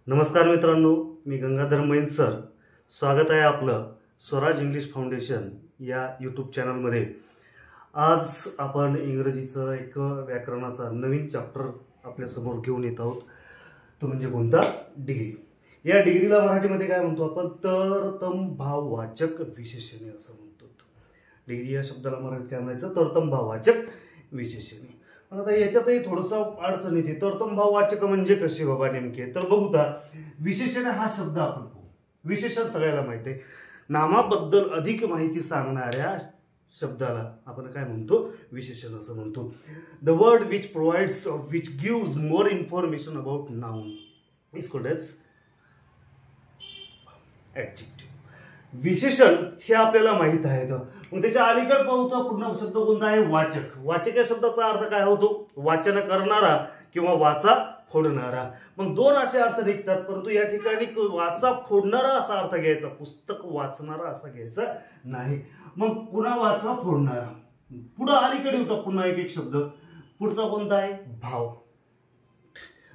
नमस्कार मित्रांनो, मी Gangadhar man sir. स्वागत आहे आपलं स्वराज इंग्लिश फाउंडेशन या यूट्यूब चॅनलमध्ये. आज आपण इंग्रजीचं एक व्याकरणाचा नवीन चॅप्टर आपल्यासमोर घेऊन येत आहोत. तो म्हणजे कोणता? डिग्री. या डिग्रीला मराठीमध्ये काय म्हणतो आपण? तरतम भाववाचक विशेषणे असं म्हणतो. डिग्री या शब्दाला मराठीत काय म्हणायचं? तरतम भाववाचक विशेषणे. आता याच्यातही थोडंसं अडचण येते. तरतम भाववाचक म्हणजे कसे बाबा नेमके? तर बघूता, विशेषण हा शब्द आपण पाहू. विशेषण सगळ्याला माहिती आहे. नामाबद्दल अधिक माहिती सांगणाऱ्या शब्दाला आपण काय म्हणतो? विशेषण असं म्हणतो. The word which provides which gives more information about noun is called as adjective. विशेषण हे आपल्याला माहित आहे. मग त्याच्या अलीकडे पाहतो पूर्ण शब्द कोणता आहे? वाचक. वाचक या शब्दाचा अर्थ काय होतो? वाचन करणारा किंवा वाचा फोडणारा. मग दोन असे अर्थ निघतात, परंतु या ठिकाणी वाचा फोडणारा असा अर्थ घ्यायचा, पुस्तक वाचणारा असा घ्यायचा नाही. मग पुन्हा वाचा फोडणारा. पुढे अलीकडे होता पुन्हा एक शब्द. पुढचा कोणता आहे? भाव.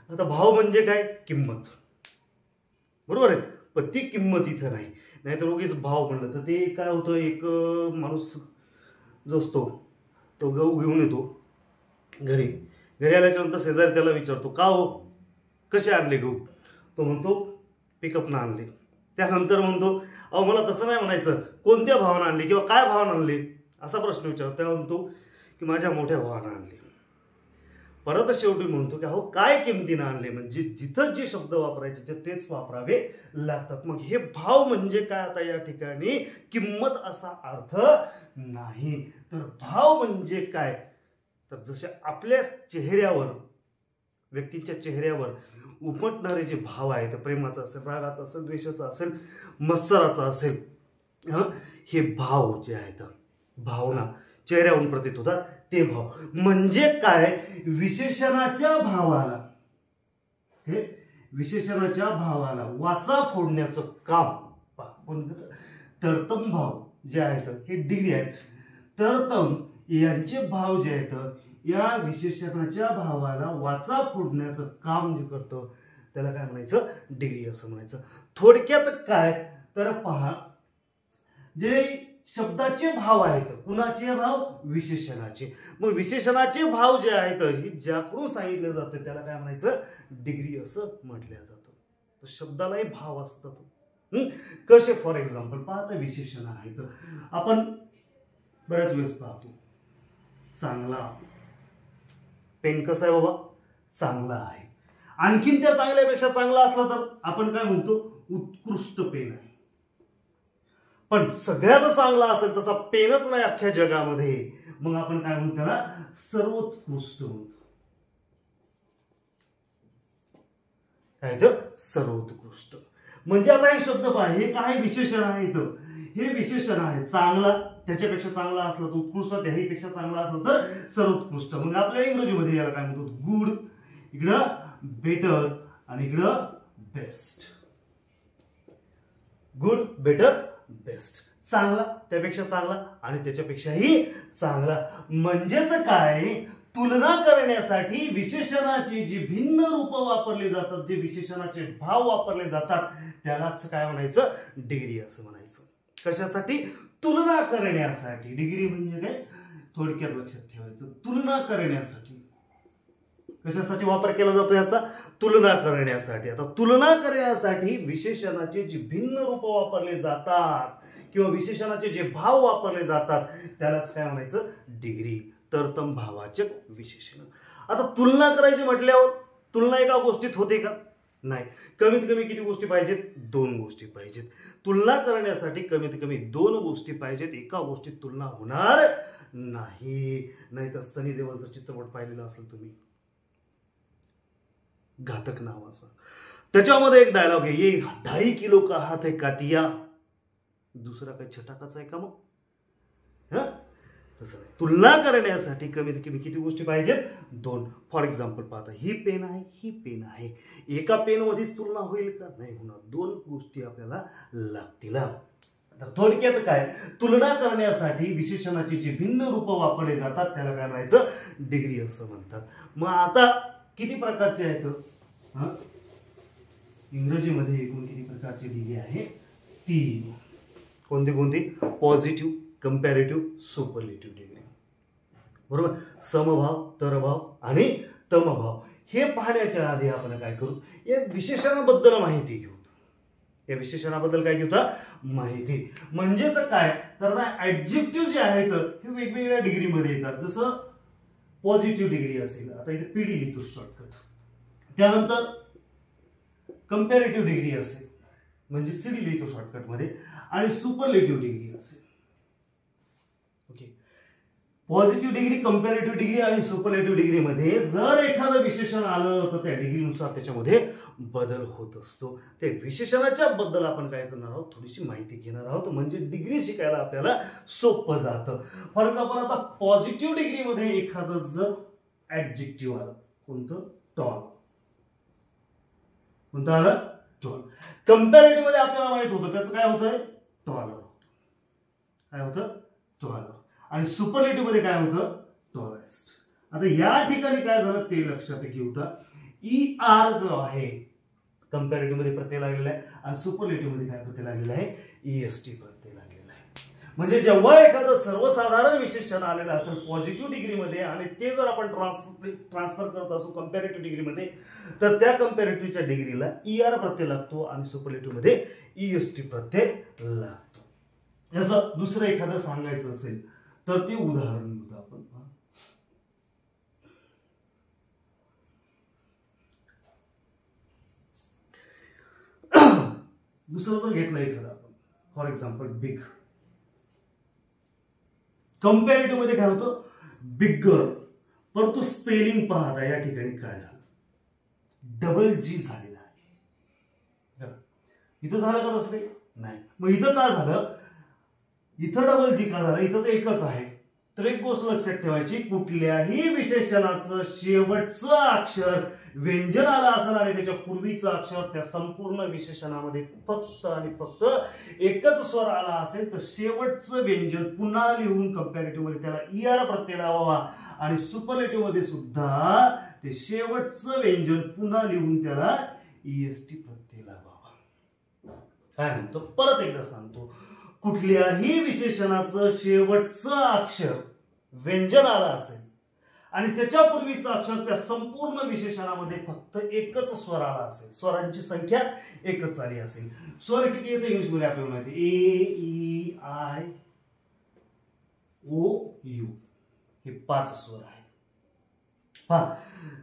आता भाव म्हणजे काय? किंमत. बरोबर आहे, पण ती किंमत इथं नाही. नाहीतर उगीच भाव म्हणलं तर ते काय होतं? एक माणूस जो असतो तो गहू घेऊन येतो घरी. घरी आल्याच्यानंतर शेजारी त्याला विचारतो, का हो, कसे आणले गहू? तो म्हणतो, पिकअपनं आणले. त्यानंतर म्हणतो, अहो मला तसं नाही म्हणायचं, कोणत्या भावानं आणले किंवा काय भावानं आणले असा प्रश्न विचारतो. तेव्हा म्हणतो की माझ्या मोठ्या भावानं आणले. परत शेवटी म्हणतो की अहो काय किमतीनं आणले. म्हणजे जिथं जे शब्द वापरायचे ते तेच वापरावे लागतात. मग हे भाव म्हणजे काय? आता या ठिकाणी किंमत असा अर्थ नाही. तर भाव म्हणजे काय? तर जसे आपल्या चेहऱ्यावर, व्यक्तीच्या चेहऱ्यावर उमटणारे जे भाव आहेत, प्रेमाचा असेल, रागाचा असेल, द्वेषाचा असेल, मत्सराचा असेल, हे भाव जे आहेत, भावना चेहऱ्यावरून प्रतीत होतात, ते भाव म्हणजे काय? विशेषणाच्या भावाला, हे विशेषणाच्या भावाला वाचा फोडण्याचं काम. तरतम भाव जे आहेत हे डिग्री आहेत. तरतम यांचे भाव जे आहेत या विशेषणाच्या भावाला वाचा फोडण्याचं काम जे करतं त्याला काय म्हणायचं? डिग्री असं म्हणायचं. थोडक्यात काय तर पहा, जे शब्दाचे भाव आहेत, कुणाचे भाव? विशेषणाचे. मग विशेषणाचे भाव जे आहेत हे ज्याकडून सांगितलं जातं त्याला काय म्हणायचं? डिग्री असं म्हटलं जातं. तर शब्दालाही भाव असतात. कसे? फॉर एक्झाम्पल पाहता, विशेषण आहेत आपण बऱ्याच वेळेस पाहतो. चांगला पेन कसा आहे बाबा? चांगला आहे. आणखीन त्या चांगल्यापेक्षा चांगला असला तर आपण काय म्हणतो? उत्कृष्ट पेन आहे. पण सगळ्यात चांगला असेल तसा पेनच नाही अख्ख्या जगामध्ये, मग आपण काय म्हणतो? त्याला सर्वोत्कृष्ट म्हणतो. काय तर? सर्वोत्कृष्ट. म्हणजे आता हे शब्द पहा, हे काय विशेषण आहेत? हे विशेषण आहे. चांगला त्याच्यापेक्षा चांगला असला तर उत्कृष्ट, त्याहीपेक्षा चांगला असला तर सर्वोत्कृष्ट. म्हणजे आपल्या इंग्रजीमध्ये याला काय म्हणतो? गुड, इकडं बेटर आणि इकडं बेस्ट. Good, better, best. चांगला, त्यापेक्षा चांगला आणि त्याच्यापेक्षाही चांगला. म्हणजेच काय? तुलना करण्यासाठी विशेषणाची जी भिन्न रूप वापरली जातात, जे विशेषणाचे भाव वापरले जातात त्यालाच काय म्हणायचं? डिग्री असं म्हणायचं. कशासाठी? तुलना करण्यासाठी. डिग्री म्हणजे काय? थोडक्यात लक्षात ठेवायचं, तुलना करण्यासाठी. कशासाठी वापर केला जातो याचा? तुलना करण्यासाठी. आता तुलना करण्यासाठी विशेषणाचे जे भिन्न रूप वापरले जातात किंवा विशेषणाचे जे भाव वापरले जातात त्यालाच काय म्हणायचं? डिग्री. तरतम भाववाचक विशेषण. आता तुलना करायची म्हटल्यावर तुलना एका गोष्टीत होते का? नाही. कमीत कमी किती गोष्टी पाहिजेत? 2 गोष्टी पाहिजेत. तुलना करण्यासाठी कमीत कमी 2 गोष्टी पाहिजेत. एका गोष्टीत तुलना होणार नाही. नाहीतर सनी देओलचा चित्रपट पाहिलेला असेल तुम्ही, घातक नावाचा. त्याच्यामध्ये एक डायलॉग आहे, ये 2.5 किलो का हात है कातिया. दुसरा काही छटाकाचा आहे का मग? तसं नाही. तुलना करण्यासाठी कमीत कमी किती गोष्टी पाहिजेत? 2. फॉर एक्झाम्पल पाहता, ही पेन आहे, ही पेन आहे. एका पेन मध्येच तुलना होईल का? नाही होणार. 2 गोष्टी आपल्याला लागतील. तर थोडक्यात काय? तुलना करण्यासाठी विशेषणाची जी भिन्न रूप वापरले जातात त्याला काय म्हणायचं? डिग्री असं म्हणतात. मग आता किती प्रकारचे आहेत? इंग्रजीमध्ये एकूण किती प्रकारची डिग्री आहे? 3. कोणती कोणती? Positive, comparative, superlative degree. बरोबर. समभाव, तरभाव आणि तमभाव हे पाहण्याच्या आधी आपण काय करू? या विशेषणाबद्दल माहिती घेऊ. या विशेषणाबद्दल काय घेऊ? माहिती. म्हणजेच काय तर ऍडजेक्टिव्ह जे आहेत हे वेगवेगळ्या डिग्रीमध्ये येतात. जसं पॉझिटिव्ह डिग्री असेल, आता इथे पीडी लिहितो शॉर्टकट. त्यानंतर कंपॅरेटिव्ह डिग्री असेल म्हणजे सीडी लिहितो शॉर्टकट मध्ये, आणि सुपरलेटिव्ह डिग्री असेल. Okay. Positive degree, comparative degree आणि सुपरलेटिव्ह डिग्री मध्ये जर एखादं विशेषण आलं तर त्या डिग्रीनुसार त्याच्यामध्ये बदल होत असतो. त्या विशेषणाच्या बद्दल आपण काय करणार आहोत? थोडीशी माहिती घेणार आहोत, म्हणजे डिग्री शिकायला आपल्याला सोपं जातं. फॉर एक्झाम्पल आता पॉझिटिव्ह डिग्री मध्ये एखादं जर ऍडजेक्टिव्ह आलं, कोणतं? टॉल. कोणतं आलं? टॉल. कंपॅरेटिव्ह मध्ये आपल्याला माहित होतं त्याचं काय होतं? टॉलर होतं. काय होतं? टॉलर. आणि सुपरलेटिव्ह मध्ये काय होतं? टॉलेस्ट. आता या ठिकाणी काय झालं ते लक्षात घेऊता. ER जो आहे कंपॅरेटिव्ह मध्ये प्रत्यय लागलेला आहे, आणि सुपरलेटिव्ह मध्ये काय प्रत्यय लागलेला आहे? EST प्रत्यय लागलेला आहे. म्हणजे जेव्हा एखादं सर्वसाधारण विशेषण आलेलं असेल पॉझिटिव्ह डिग्रीमध्ये आणि ते जर आपण ट्रान्सफर करत असू कंपॅरेटिव्ह डिग्रीमध्ये, तर त्या कंपॅरेटिव्हच्या डिग्रीला ER प्रत्यय लागतो आणि सुपरलेटिव्ह मध्ये EST प्रत्यय लागतो. जसं दुसरं एखादं सांगायचं असेल तर ते उदाहरण घेऊ आपण. दुसरं जर घेतलं एखादं आपण, फॉर एक्झाम्पल बिग. कंपॅरेटिव्ह मध्ये काय होतं? बिगर. परंतु स्पेलिंग पाहता या ठिकाणी काय झालं? डबल जी झालेला आहे. इथं झालं का तसं काही? नाही. मग इथं काय झालं? इथं डबल जी का झालं? इथं तर एकच आहे. तर एक गोष्ट लक्षात ठेवायची, कुठल्याही विशेषणाचं शेवटचं अक्षर व्यंजन आलं असेल आणि त्याच्या पूर्वीचं अक्षर त्या संपूर्ण विशेषणामध्ये फक्त आणि फक्त एकच स्वर आला असेल तर शेवटचं व्यंजन पुन्हा लिहून कंपॅरेटिव्ह मध्ये त्याला ER प्रत्यय लावावा, आणि सुपरलेटिव्ह मध्ये सुद्धा ते शेवटचं व्यंजन पुन्हा लिहून त्याला EST प्रत्यय लावावा. काय म्हणतो? परत एकदा सांगतो. कुठल्याही विशेषणाचं शेवटचं अक्षर व्यंजन आलं असेल आणि त्याच्या पूर्वीचं अक्षर त्या संपूर्ण विशेषणामध्ये फक्त एकच स्वर आला असेल, स्वरांची संख्या एकच आली असेल. स्वर किती येते इंग्लिशमध्ये आपल्याला माहिती? A, E, I, O, U हे 5 स्वर आहेत. पहा,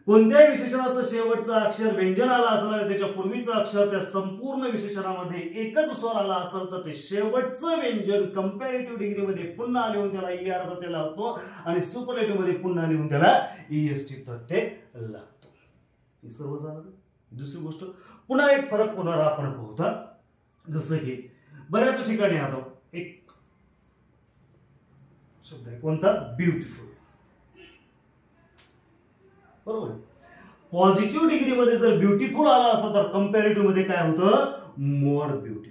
कोणत्याही विशेषणाचं शेवटचं अक्षर व्यंजन आला असेल आणि त्याच्या पूर्वीचं अक्षर त्या संपूर्ण विशेषणामध्ये एकच स्वर आला असेल तर ते शेवटचं व्यंजन कंपॅरेटिव्ह डिग्रीमध्ये पुन्हा लिहून त्याला ER प्रत्यय लागतो आणि सुपरलेटिव्ह मध्ये पुन्हा लिहून त्याला EST प्रत्यय लागतो. हे सर्व झालं. दुसरी गोष्ट, पुन्हा एक फरक होणार आपण पाहूया. जसं की बऱ्याच ठिकाणी आता एक शब्द आहे, कोणता? ब्युटिफुल. बरोबर. पॉझिटिव्ह डिग्री मध्ये जर ब्युटिफुल आला असं तर कंपॅरेटिव्ह मध्ये काय होतं? मोर ब्युटिफुल.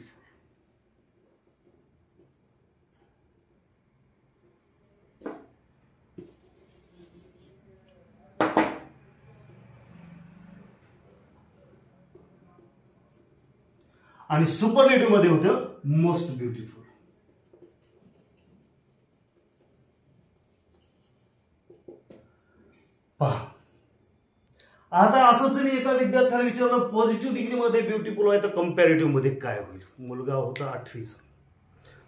आणि सुपरलेटिव्ह मध्ये होतं मोस्ट ब्युटिफुल. पहा, आता असंच मी एका विद्यार्थ्याला विचारलं पॉझिटिव्ह डिग्री मध्ये ब्युटिफुल आहे तर कंपॅरेटिव्ह मध्ये काय होईल? मुलगा होता 8वीचा.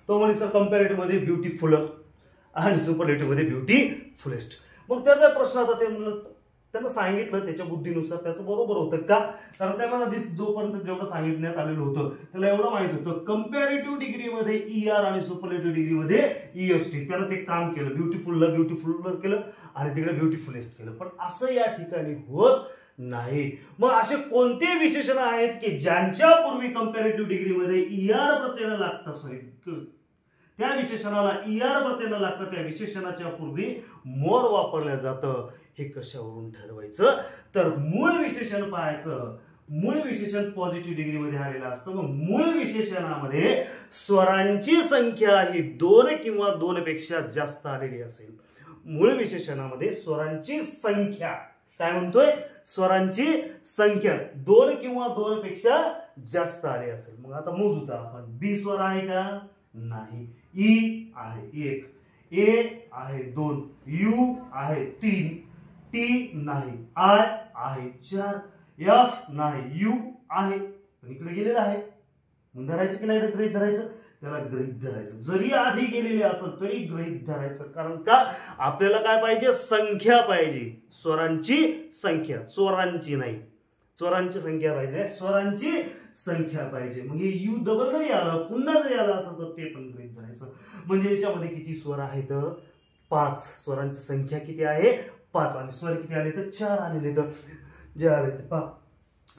तो म्हणे सर कंपॅरेटिव्ह मध्ये ब्युटिफुल आणि सुपरलेटिव्ह मध्ये ब्युटिफुलेस्ट. मग त्याचा प्रश्न आता ते म्हणलं, त्यांना सांगितलं त्याच्या बुद्धीनुसार त्याचं बरोबर होतं का? कारण त्यांना जोपर्यंत जेवढं सांगितण्यात आलेलं होतं त्याला एवढं माहित होतं कंपॅरेटिव्ह डिग्री मध्ये ER आणि सुपरलेटिव्ह डिग्री मध्ये EST. त्यानं ते काम केलं, ब्युटिफुलला ब्युटिफुल केलं आणि तिकडे ब्युटिफुलेस्ट केलं. पण असं या ठिकाणी होत नाही. मग असे कोणते विशेषण आहेत की ज्यांच्या पूर्वी कंपॅरेटिव्ह डिग्री मध्ये ER प्रत्यय लागतं? सॉरी, त्या विशेषणाला ER प्रत्यय लागतं, त्या विशेषणाच्या पूर्वी मोर वापरलं जातं. हे कशावरून ठरवायचं? तर मूळ विशेषण पाहायचं. मूळ विशेषण पॉझिटिव्ह डिग्री मध्ये आलेलं असतं. मग मूळ विशेषणामध्ये स्वरांची संख्या ही 2 किंवा 2 पेक्षा जास्त आलेली असेल. मूळ विशेषणामध्ये स्वरांची संख्या काय म्हणतोय? स्वरांची संख्या 2 किंवा 2 पेक्षा जास्त आली असेल. मग आता मोजू तर आपण. बी स्वर आहे का? नाही. ई आहे 1, ए आहे 2, यू आहे 3, टी नाही, आय आहे 4, एफ नाही, यू आहे पण इकडे गेलेला आहे. मग धरायचं की नाही? तर गृहीत धरायचं. त्याला गृहीत धरायचं. जरी आधी गेलेले असेल तरी गृहीत धरायचं. कारण का? आपल्याला काय पाहिजे? संख्या पाहिजे. स्वरांची संख्या, स्वरांची नाही. स्वरांची संख्या पाहिजे, स्वरांची संख्या पाहिजे. मग हे यू डबल जरी आलं, पुन्हा जरी आलं असेल तर ते पण गृहीत धरायचं. म्हणजे याच्यामध्ये किती स्वर आहेत? 5. स्वरांची संख्या किती आहे? 5. आणि स्वर किती आले? तर 4 आलेले. तर जे आले ते 5.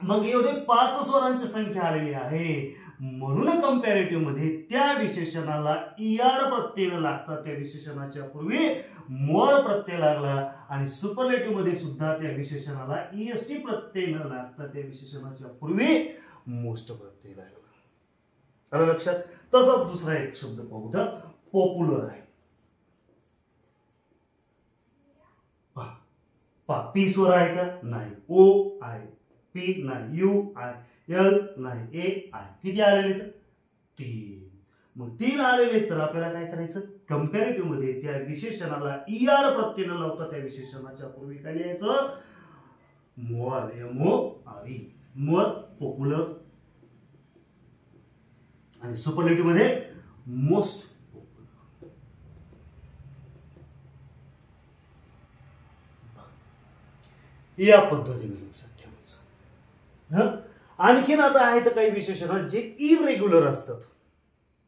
मग एवढे 5 स्वरांची संख्या आलेली आहे. म्हणून कंपॅरेटिव्ह मध्ये त्या विशेषणाला ER प्रत्यय लागतात. त्या विशेषणाच्या पूर्वी मोर प्रत्यय लागला. आणि सुपरलेटिव्ह मध्ये सुद्धा त्या विशेषणाला EST प्रत्यय न लागतात. त्या विशेषणाच्या पूर्वी मोस्ट प्रत्यय लागला. आलं लक्षात? तसंच दुसरा एक शब्द पाहू तर पॉप्युलर आहे. पी स्वर आहे का? नाही. ओ आहे, पी नाही, यू आहे, एल नाही, ए आहे. किती आलेले? तर 3. मग 3 आलेले तर आपल्याला काय करायचं? कंपॅरेटिव्ह मध्ये त्या विशेषणाला ER प्रत्यय न लावता त्या विशेषणाच्या पूर्वी काय लिहायचं? मोर, MORE, मोर पॉप्युलर. आणि सुपरलेटिव्ह मध्ये मोस्ट. या पद्धतीने लक्षात ठेवायचं. आणखीन आता आहेत काही विशेषण जे इरेग्युलर असतात.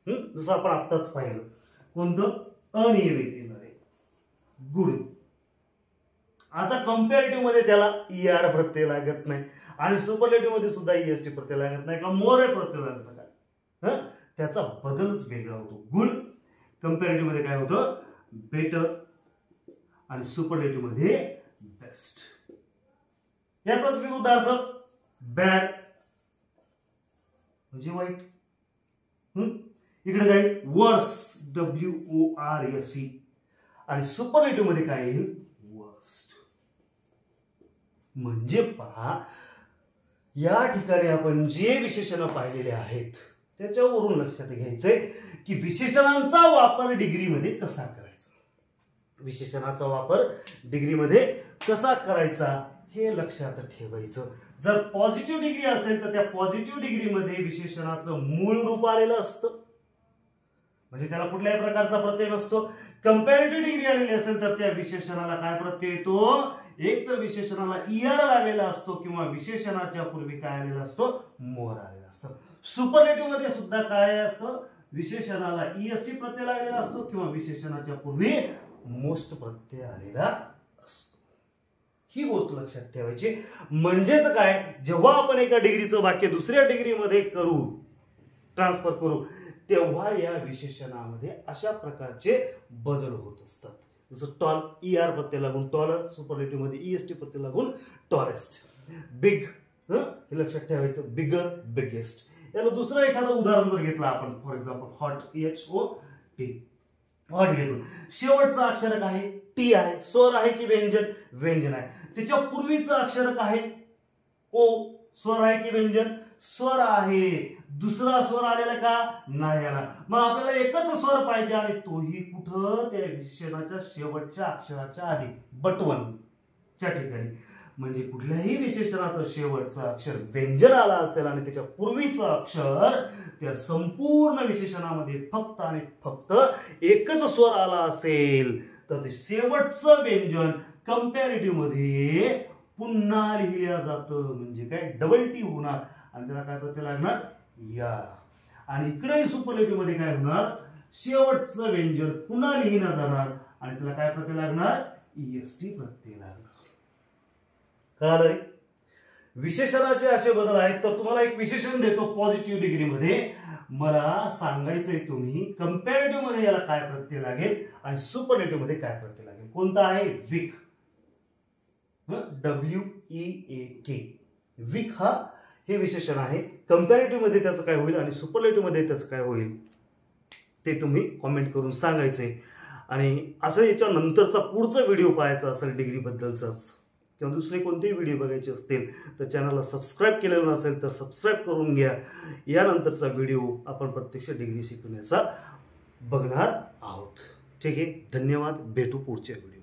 जसं आपण आत्ताच पाहिलं. कोणतं? अनियमित येणारे. गुड. आता कंपॅरेटिव्ह मध्ये त्याला ER प्रत्यय लागत नाही आणि सुपरलेटिव्ह मध्ये सुद्धा EST प्रत्यय लागत नाही का मोर प्रत्यय लागत काय? त्याचा बदलच वेगळा होतो. गुड कंपॅरेटिव्ह मध्ये काय होतं? बेटर. आणि सुपरलेटिव्ह मध्ये बेस्ट. याचाच विरुद्धार्थ बॅड म्हणजे वाईट. इकडे काय? वर्स, WORSE. आणि सुपरलेटिव्ह मध्ये काय येईल? वर्स्ट. म्हणजे पहा, या ठिकाणी आपण जे विशेषण पाहिलेले आहेत त्याच्यावरून लक्षात घ्यायचंय की विशेषणांचा वापर डिग्रीमध्ये कसा करायचा. विशेषणाचा वापर डिग्रीमध्ये कसा करायचा हे लक्षात ठेवायचं. जर पॉझिटिव्ह डिग्री असेल तर त्या पॉझिटिव्ह डिग्रीमध्ये विशेषणाचं मूळ रूप आलेलं असतं. म्हणजे त्याला कुठल्याही प्रकारचा प्रत्यय नसतो. कंपॅरेटिव्ह डिग्री आलेली असेल तर त्या विशेषणाला काय प्रत्यय येतो? एक तर विशेषणाला ER आलेला असतो किंवा विशेषणाच्या पूर्वी काय आलेला असतो? मोर आलेला असतो. सुपरलेटिव्ह मध्ये सुद्धा काय असतं? विशेषणाला EST प्रत्यय लागलेला असतो किंवा विशेषणाच्या पूर्वी मोस्ट प्रत्यय आलेला असतो. ही गोष्ट लक्षात ठेवायची. म्हणजेच काय? जेव्हा आपण एका डिग्रीचं वाक्य दुसऱ्या डिग्रीमध्ये करू, ट्रान्सफर करू, तेव्हा या विशेषणामध्ये अशा प्रकारचे बदल होत असतात. जसं टॉल, ER प्रत्यय लागून टॉलर, सुपरलेटिव्ह मध्ये EST प्रत्यय लागून टॉलेस्ट. बिग, हे लक्षात ठेवायचं. बिगर, बिगेस्ट. याला दुसरं एखादं उदाहरण जर घेतलं आपण, for example hot, HOT. Hot घेतो. शेवटचं अक्षर काय आहे? टी आहे. स्वर आहे की व्यंजन? व्यंजन आहे. त्याच्या पूर्वीचं अक्षर काय? ओ. स्वर आहे की व्यंजन? स्वर आहे. दुसरा स्वर आलेला का? नाही आला. मग आपल्याला एकच स्वर पाहिजे आणि तोही कुठं? त्या विशेषणाच्या शेवटच्या अक्षराच्या आधी, बटवनच्या ठिकाणी. म्हणजे कुठल्याही विशेषणाचं शेवटचं अक्षर व्यंजन आला असेल आणि त्याच्या पूर्वीचं अक्षर त्या संपूर्ण विशेषणामध्ये फक्त आणि फक्त एकच स्वर आला असेल तर ते शेवटचं व्यंजन कंपॅरेटिव्ह मध्ये पुन्हा लिहिलं जातं. म्हणजे काय? डबल टी होणार आणि त्याला काय प्रत्यय लागणार? या. आणि इकडे सुपरलेटिव्ह मध्ये काय होणार? शेवटचं व्यंजन पुन्हा लिहिलं जाणार आणि त्याला काय प्रत्यय लागणार? EST प्रत्यय लागणार. कळालं? विशेषणाचे असे बदल आहेत. तर तुम्हाला एक विशेषण देतो पॉझिटिव्ह डिग्रीमध्ये. मला सांगायचंय तुम्ही कंपॅरेटिव्ह मध्ये याला काय प्रत्यय लागेल आणि सुपरलेटिव्ह मध्ये काय प्रत्यय लागेल. कोणता आहे? वीक. WEAK. वीक हा हे विशेषण आहे. कंपॅरेटिव्ह मध्ये त्याचं काय होईल आणि सुपरलेटिव्ह मध्ये त्याचं काय होईल ते तुम्ही कॉमेंट करून सांगायचंय. आणि असं याच्या नंतरचा पुढचा व्हिडिओ पाहायचा असेल डिग्री बद्दलचाच किंवा दुसरे कोणतेही व्हिडिओ बघायचे असतील तर चॅनलला सबस्क्राईब केलेलं नसेल तर सबस्क्राईब करून घ्या. यानंतरचा व्हिडिओ आपण प्रत्यक्ष डिग्री शिकवण्याचा बघणार आहोत. ठीक आहे, धन्यवाद. भेटू पुढच्या व्हिडिओ.